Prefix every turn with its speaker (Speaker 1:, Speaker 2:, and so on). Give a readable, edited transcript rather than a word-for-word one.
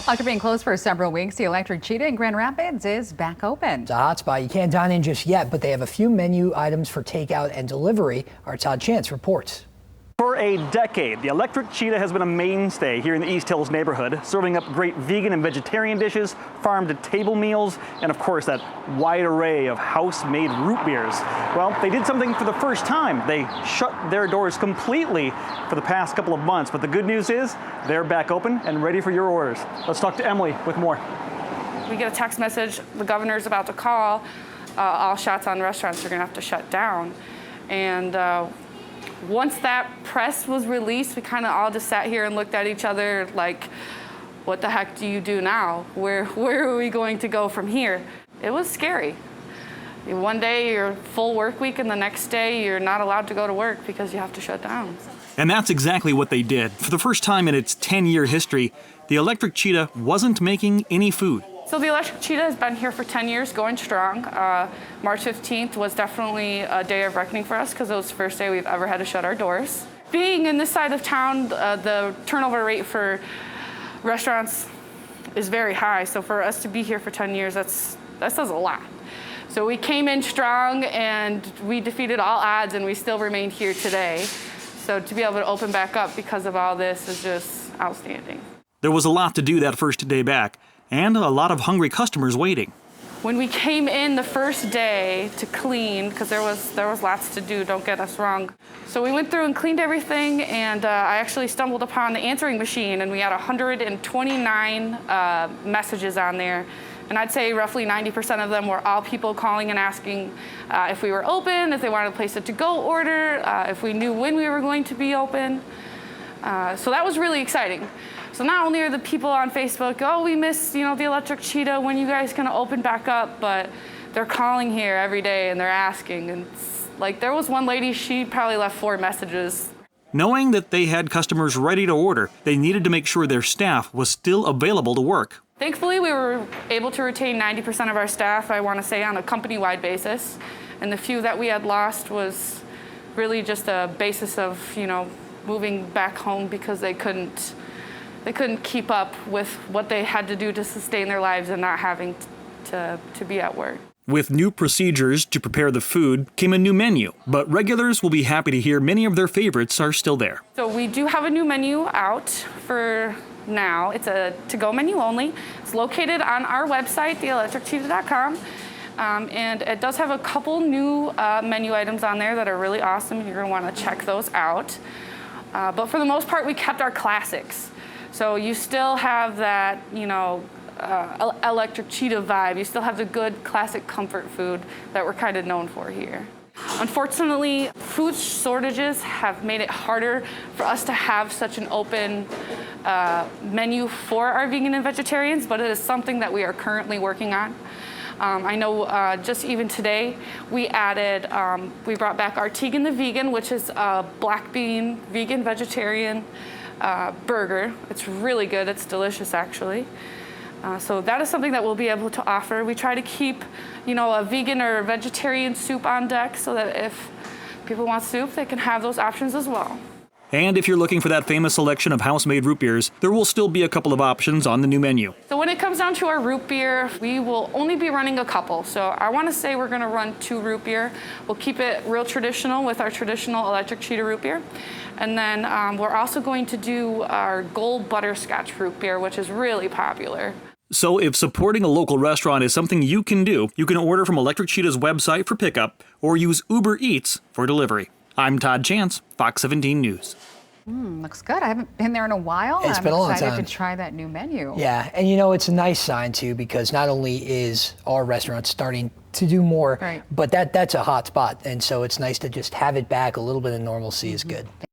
Speaker 1: After being closed for several weeks, the Electric Cheetah in Grand Rapids is back open.
Speaker 2: It's a hot spot. You can't dine in just yet, but they have a few menu items for takeout and delivery. Our Todd Chance reports.
Speaker 3: For a decade, the Electric Cheetah has been a mainstay here in the East Hills neighborhood, serving up great vegan and vegetarian dishes, farm-to-table meals, and of course that wide array of house-made root beers. Well, they did something for the first time. They shut their doors completely for the past couple of months, but the good news is they're back open and ready for your orders. Let's talk to Emily with more.
Speaker 4: We get a text message, the governor's about to call, all shots on restaurants are gonna have to shut down. And once that press was released, we kind of all just sat here and looked at each other like, what the heck do you do now? Where are we going to go from here? It was scary. One day you're full work week and the next day you're not allowed to go to work because you have to shut down.
Speaker 3: And that's exactly what they did. For the first time in its 10-year history, the Electric Cheetah wasn't making any food.
Speaker 4: So the Electric Cheetah has been here for 10 years, going strong. March 15th was definitely a day of reckoning for us because it was the first day we've ever had to shut our doors. Being in this side of town, the turnover rate for restaurants is very high. So for us to be here for 10 years, that says a lot. So we came in strong and we defeated all odds and we still remained here today. So to be able to open back up because of all this is just outstanding.
Speaker 3: There was a lot to do that first day back, and a lot of hungry customers waiting.
Speaker 4: When we came in the first day to clean, because there was lots to do, don't get us wrong. So we went through and cleaned everything, and I actually stumbled upon the answering machine, and we had 129 messages on there. And I'd say roughly 90% of them were all people calling and asking if we were open, if they wanted to place a to-go order, if we knew when we were going to be open. So that was really exciting. So not only are the people on Facebook, oh, we miss, the Electric Cheetah, when you guys gonna open back up, but they're calling here every day and they're asking. And like there was one lady, she probably left 4 messages.
Speaker 3: Knowing that they had customers ready to order, they needed to make sure their staff was still available to work.
Speaker 4: Thankfully, we were able to retain 90% of our staff, I wanna say, on a company-wide basis. And the few that we had lost was really just a basis of, moving back home because they couldn't keep up with what they had to do to sustain their lives and not having to be at work.
Speaker 3: With new procedures to prepare the food came a new menu, but regulars will be happy to hear many of their favorites are still there.
Speaker 4: So we do have a new menu out for now. It's a to-go menu only. It's located on our website, theelectriccheetah.com. And it does have a couple new menu items on there that are really awesome. You're gonna wanna check those out. But for the most part, we kept our classics. So you still have that, Electric Cheetah vibe. You still have the good classic comfort food that we're kind of known for here. Unfortunately, food shortages have made it harder for us to have such an open menu for our vegan and vegetarians, but it is something that we are currently working on. I know just even today, we brought back our Tegan the Vegan, which is a black bean, vegan, vegetarian burger. It's really good, it's delicious actually. So that is something that we'll be able to offer. We try to keep, a vegan or vegetarian soup on deck so that if people want soup, they can have those options as well.
Speaker 3: And if you're looking for that famous selection of house-made root beers, there will still be a couple of options on the new menu.
Speaker 4: So when it comes down to our root beer, we will only be running a couple. So I want to say we're going to run 2 root beer. We'll keep it real traditional with our traditional Electric Cheetah root beer. And then we're also going to do our gold butterscotch root beer, which is really popular.
Speaker 3: So if supporting a local restaurant is something you can do, you can order from Electric Cheetah's website for pickup or use Uber Eats for delivery. I'm Todd Chance, Fox 17 News.
Speaker 1: Looks good. I haven't been there in a while.
Speaker 2: It's been a long time.
Speaker 1: I'm excited to try that new menu.
Speaker 2: Yeah, and it's a nice sign too, because not only is our restaurant starting to do more,
Speaker 1: right,
Speaker 2: but that's a hot spot. And so it's nice to just have it back. A little bit of normalcy is good.